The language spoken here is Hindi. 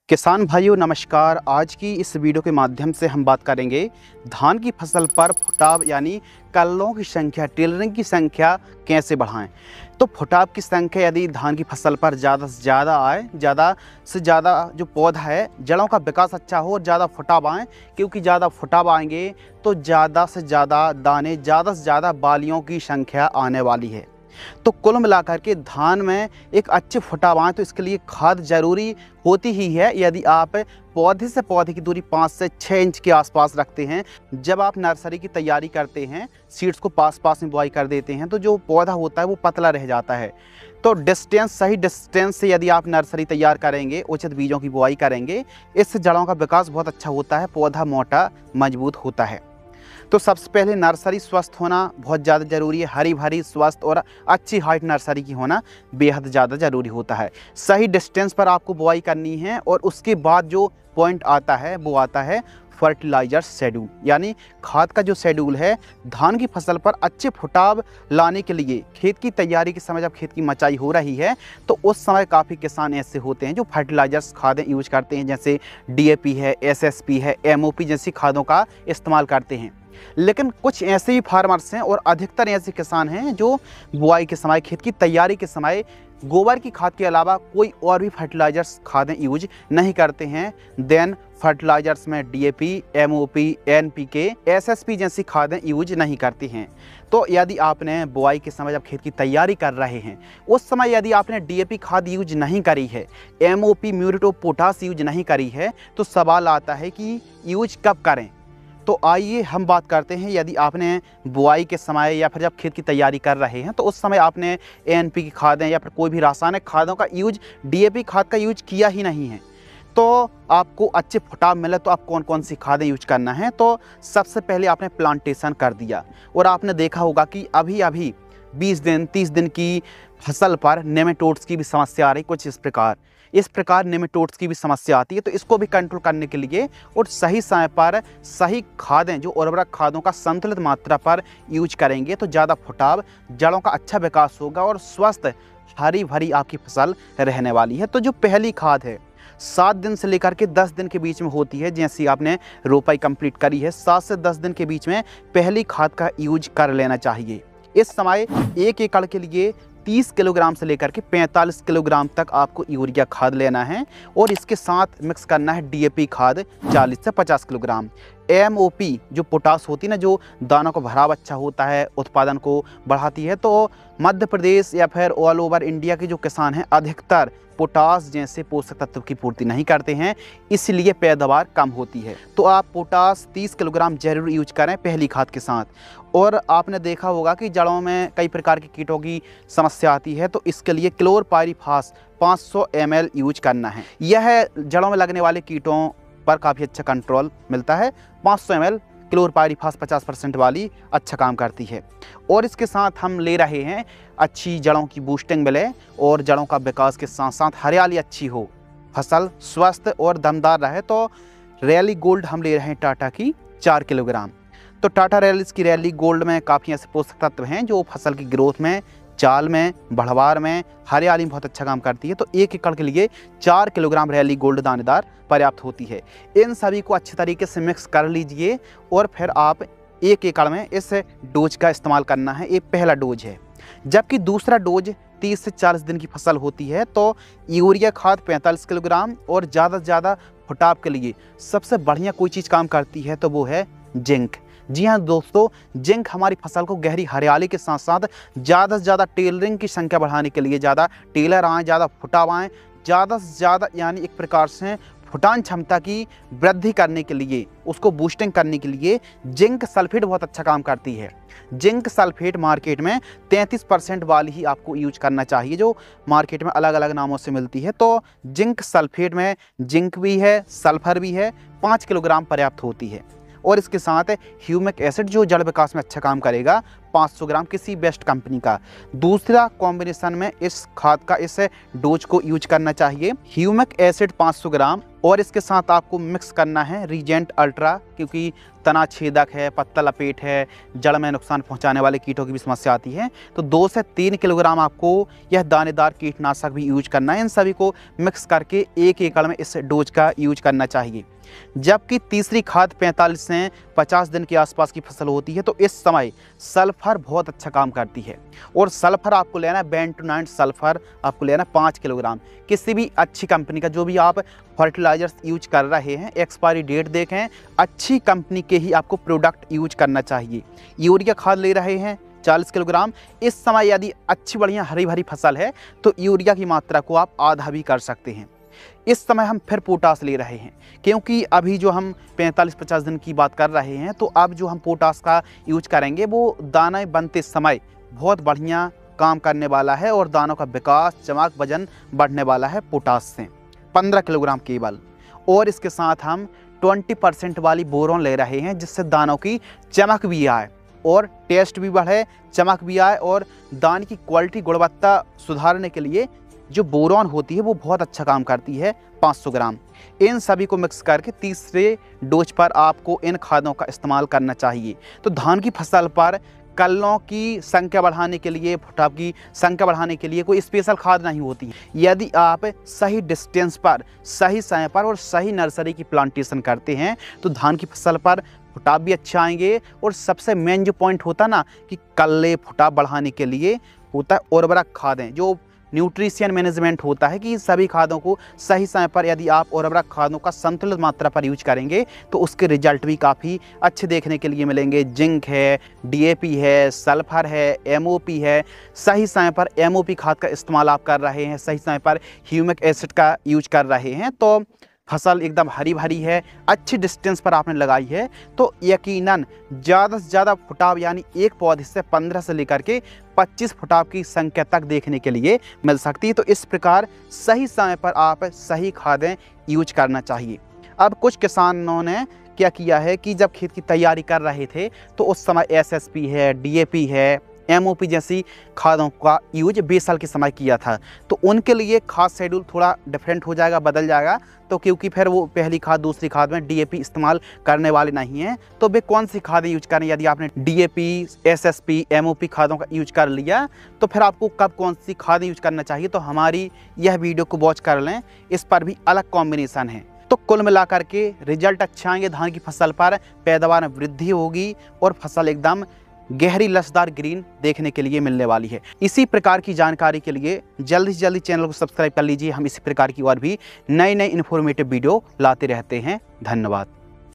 किसान भाइयों नमस्कार। आज की इस वीडियो के माध्यम से हम बात करेंगे धान की फसल पर फुटाव यानी कल्लों की संख्या, टेलरिंग की संख्या कैसे बढ़ाएं। तो फुटाव की संख्या यदि धान की फसल पर ज़्यादा से ज़्यादा आए, ज़्यादा से ज़्यादा जो पौधा है जड़ों का विकास अच्छा हो और ज़्यादा फुटाव आए, क्योंकि ज़्यादा फुटाव आएंगे तो ज़्यादा से ज़्यादा दाने, ज़्यादा से ज़्यादा बालियों की संख्या आने वाली है। तो कुल मिलाकर के धान में एक अच्छे फुटाव आए तो इसके लिए खाद जरूरी होती ही है। यदि आप पौधे से पौधे की दूरी 5 से 6 इंच के आसपास रखते हैं, जब आप नर्सरी की तैयारी करते हैं, सीड्स को पास पास में बुआई कर देते हैं, तो जो पौधा होता है वो पतला रह जाता है। तो सही डिस्टेंस से यदि आप नर्सरी तैयार करेंगे, उचित बीजों की बुआई करेंगे, इससे जड़ों का विकास बहुत अच्छा होता है, पौधा मोटा मजबूत होता है। तो सबसे पहले नर्सरी स्वस्थ होना बहुत ज़्यादा ज़रूरी है। हरी भरी स्वस्थ और अच्छी हाइट नर्सरी की होना बेहद ज़्यादा ज़रूरी होता है। सही डिस्टेंस पर आपको बुआई करनी है और उसके बाद जो पॉइंट आता है वो आता है फर्टिलाइजर शेड्यूल, यानी खाद का जो शेड्यूल है धान की फसल पर अच्छे फुटाव लाने के लिए। खेत की तैयारी के समय जब खेत की मचाई हो रही है तो उस समय काफ़ी किसान ऐसे होते हैं जो फर्टिलाइजर्स खादें यूज करते हैं, जैसे DAP है, SSP है, MOP जैसी खादों का इस्तेमाल करते हैं। लेकिन कुछ ऐसे भी फार्मर्स हैं और अधिकतर ऐसे किसान हैं जो बुआई के समय, खेत की तैयारी के समय गोबर की खाद के अलावा कोई और भी फर्टिलाइजर्स खादें यूज नहीं करते हैं। देन फर्टिलाइजर्स में DAP, MOP, NPK, SSP जैसी खादें यूज नहीं करती हैं। तो यदि आपने बुआई के समय जब खेत की तैयारी कर रहे हैं उस समय यदि आपने DAP खाद यूज नहीं करी है, MOP, muriate of potash use नहीं करी है, तो सवाल आता है कि यूज कब करें। तो आइए हम बात करते हैं, यदि आपने बुआई के समय या फिर जब खेत की तैयारी कर रहे हैं तो उस समय आपने NPK की खादें या फिर कोई भी रासायनिक खादों का यूज, DAP खाद का यूज किया ही नहीं है, तो आपको अच्छे फुटाव मिले तो आप कौन कौन सी खादें यूज करना है। तो सबसे पहले आपने प्लांटेशन कर दिया और आपने देखा होगा कि अभी 20 दिन 30 दिन की फसल पर नेमेटोड्स की भी समस्या आ रही, कुछ इस प्रकार नेमेटोड्स की भी समस्या आती है। तो इसको भी कंट्रोल करने के लिए और सही समय पर सही खादें, जो उर्वरक खादों का संतुलित मात्रा पर यूज करेंगे तो ज़्यादा फुटाव, जड़ों का अच्छा विकास होगा और स्वस्थ हरी भरी आपकी फसल रहने वाली है। तो जो पहली खाद है 7 दिन से लेकर के 10 दिन के बीच में होती है, जैसी आपने रोपाई कंप्लीट करी है 7 से 10 दिन के बीच में पहली खाद का यूज कर लेना चाहिए। इस समय 1 एकड़ के लिए 30 किलोग्राम से लेकर के 45 किलोग्राम तक आपको यूरिया खाद लेना है और इसके साथ मिक्स करना है DAP खाद 40 से 50 किलोग्राम। MOP जो पोटास होती है ना, जो दानों का भराव अच्छा होता है, उत्पादन को बढ़ाती है। तो मध्य प्रदेश या फिर ऑल ओवर इंडिया के जो किसान हैं अधिकतर पोटास जैसे पोषक तत्व की पूर्ति नहीं करते हैं, इसलिए पैदावार कम होती है। तो आप पोटास 30 किलोग्राम जरूर यूज करें पहली खाद के साथ। और आपने देखा होगा कि जड़ों में कई प्रकार की कीटों की समस्या आती है, तो इसके लिए क्लोरपाइरीफास 500 ml यूज करना है। यह जड़ों में लगने वाले कीटों पर काफ़ी अच्छा कंट्रोल मिलता है। 500 ml क्लोरपाइरीफास 50% वाली अच्छा काम करती है। और इसके साथ हम ले रहे हैं अच्छी जड़ों की बूस्टिंग मिले और जड़ों का विकास के साथ साथ हरियाली अच्छी हो, फसल स्वस्थ और दमदार रहे, तो रैली गोल्ड हम ले रहे हैं टाटा की 4 किलोग्राम। तो टाटा रैलीज की रैली गोल्ड में काफ़ी ऐसे पोषक तत्व हैं जो फसल की ग्रोथ में, चाल में, बढ़वार में, हरियाली में बहुत अच्छा काम करती है। तो 1 एकड़ के लिए 4 किलोग्राम रैली गोल्ड दानेदार पर्याप्त होती है। इन सभी को अच्छे तरीके से मिक्स कर लीजिए और फिर आप 1 एकड़ में इस डोज का इस्तेमाल करना है। ये पहला डोज है। जबकि दूसरा डोज 30 से 40 दिन की फसल होती है तो यूरिया खाद 45 किलोग्राम। और ज़्यादा से ज़्यादा फुटाव के लिए सबसे बढ़िया कोई चीज़ काम करती है तो वो है जिंक। जी हाँ दोस्तों, जिंक हमारी फसल को गहरी हरियाली के साथ साथ ज़्यादा से ज़्यादा टेलरिंग की संख्या बढ़ाने के लिए, ज़्यादा टेलर आएँ, ज़्यादा फुटाव आएँ, ज़्यादा से ज़्यादा यानी एक प्रकार से फुटान क्षमता की वृद्धि करने के लिए, उसको बूस्टिंग करने के लिए जिंक सल्फेट बहुत अच्छा काम करती है। जिंक सल्फेट मार्केट में 33% वाली ही आपको यूज करना चाहिए, जो मार्केट में अलग अलग नामों से मिलती है। तो जिंक सल्फेट में जिंक भी है, सल्फर भी है, 5 किलोग्राम पर्याप्त होती है। और इसके साथ ह्यूमिक एसिड जो जड़ विकास में अच्छा काम करेगा 500 ग्राम किसी बेस्ट कंपनी का। दूसरा कॉम्बिनेशन में इस खाद का इस डोज को यूज करना चाहिए ह्यूमिक एसिड 500 ग्राम, और इसके साथ आपको मिक्स करना है रीजेंट अल्ट्रा, क्योंकि तना छेदक है, पत्ता लपेट है, जड़ में नुकसान पहुंचाने वाले कीटों की भी समस्या आती है। तो 2 से 3 किलोग्राम आपको यह दानेदार कीटनाशक भी यूज करना है। इन सभी को मिक्स करके 1 एकड़ में इस डोज का यूज करना चाहिए। जबकि तीसरी खाद 45 से 50 दिन के आसपास की फसल होती है, तो इस समय सल्फर बहुत अच्छा काम करती है। और सल्फर आपको लेना है बेंटोनाइट सल्फर, आपको लेना है 5 किलोग्राम किसी भी अच्छी कंपनी का। जो भी आप फर्टिलाइजर्स यूज कर रहे हैं, एक्सपायरी डेट देखें, अच्छी कंपनी के ही आपको प्रोडक्ट यूज करना चाहिए। यूरिया खाद ले रहे हैं 40 किलोग्राम। इस समय यदि अच्छी बढ़िया हरी भरी फसल है तो यूरिया की मात्रा को आप आधा भी कर सकते हैं। इस समय हम फिर पोटास ले रहे हैं, क्योंकि अभी जो हम 45-50 दिन की बात कर रहे हैं, तो अब जो हम पोटास का यूज करेंगे वो दाने बनते समय बहुत बढ़िया काम करने वाला है और दानों का विकास, चमक, वजन बढ़ने वाला है पोटास से। 15 किलोग्राम केवल। और इसके साथ हम 20% वाली बोरोन ले रहे हैं, जिससे दानों की चमक भी आए और टेस्ट भी बढ़े, चमक भी आए, और दाने की क्वालिटी, गुणवत्ता सुधारने के लिए जो बोरॉन होती है वो बहुत अच्छा काम करती है 500 ग्राम। इन सभी को मिक्स करके तीसरे डोज पर आपको इन खादों का इस्तेमाल करना चाहिए। तो धान की फसल पर कल्लों की संख्या बढ़ाने के लिए, फुटाव की संख्या बढ़ाने के लिए कोई स्पेशल खाद नहीं होती है। यदि आप सही डिस्टेंस पर, सही समय पर और सही नर्सरी की प्लांटेशन करते हैं तो धान की फसल पर फुटाव भी अच्छे आएंगे। और सबसे मेन जो पॉइंट होता है ना कि कल्ले फुटाव बढ़ाने के लिए होता है उर्वरक खादें, जो न्यूट्रिशन मैनेजमेंट होता है कि सभी खादों को सही समय पर यदि आप उर्वरक खादों का संतुलित मात्रा पर यूज करेंगे तो उसके रिजल्ट भी काफ़ी अच्छे देखने के लिए मिलेंगे। जिंक है, डीएपी है, सल्फर है, एमओपी है। सही समय पर एमओपी खाद का इस्तेमाल आप कर रहे हैं, सही समय पर ह्यूमिक एसिड का यूज कर रहे हैं, तो फसल एकदम हरी भरी है। अच्छी डिस्टेंस पर आपने लगाई है तो यकीनन ज़्यादा से ज़्यादा फुटाव, यानी एक पौधे से 15 से लेकर के 25 फुटाव की संख्या तक देखने के लिए मिल सकती है। तो इस प्रकार सही समय पर आप सही खादें यूज करना चाहिए। अब कुछ किसानों ने क्या किया है कि जब खेत की तैयारी कर रहे थे तो उस समय एसएसपी है, डीएपी है, एमओपी जैसी खादों का यूज बेसल के समय किया था, तो उनके लिए खाद शेड्यूल थोड़ा डिफरेंट हो जाएगा, बदल जाएगा। तो क्योंकि फिर वो पहली खाद दूसरी खाद में डीएपी इस्तेमाल करने वाले नहीं हैं, तो वे कौन सी खादें यूज करें। यदि आपने डीएपी, एसएसपी, एमओपी खादों का यूज कर लिया तो फिर आपको कब कौन सी खादें यूज करना चाहिए, तो हमारी यह वीडियो को वॉच कर लें, इस पर भी अलग कॉम्बिनेशन है। तो कुल मिलाकर के रिजल्ट अच्छे आएंगे धान की फसल पर, पैदावार में वृद्धि होगी और फसल एकदम गहरी लसदार ग्रीन देखने के लिए मिलने वाली है। इसी प्रकार की जानकारी के लिए जल्दी से जल्दी चैनल को सब्सक्राइब कर लीजिए। हम इसी प्रकार की और भी नई नई इन्फॉर्मेटिव वीडियो लाते रहते हैं। धन्यवाद।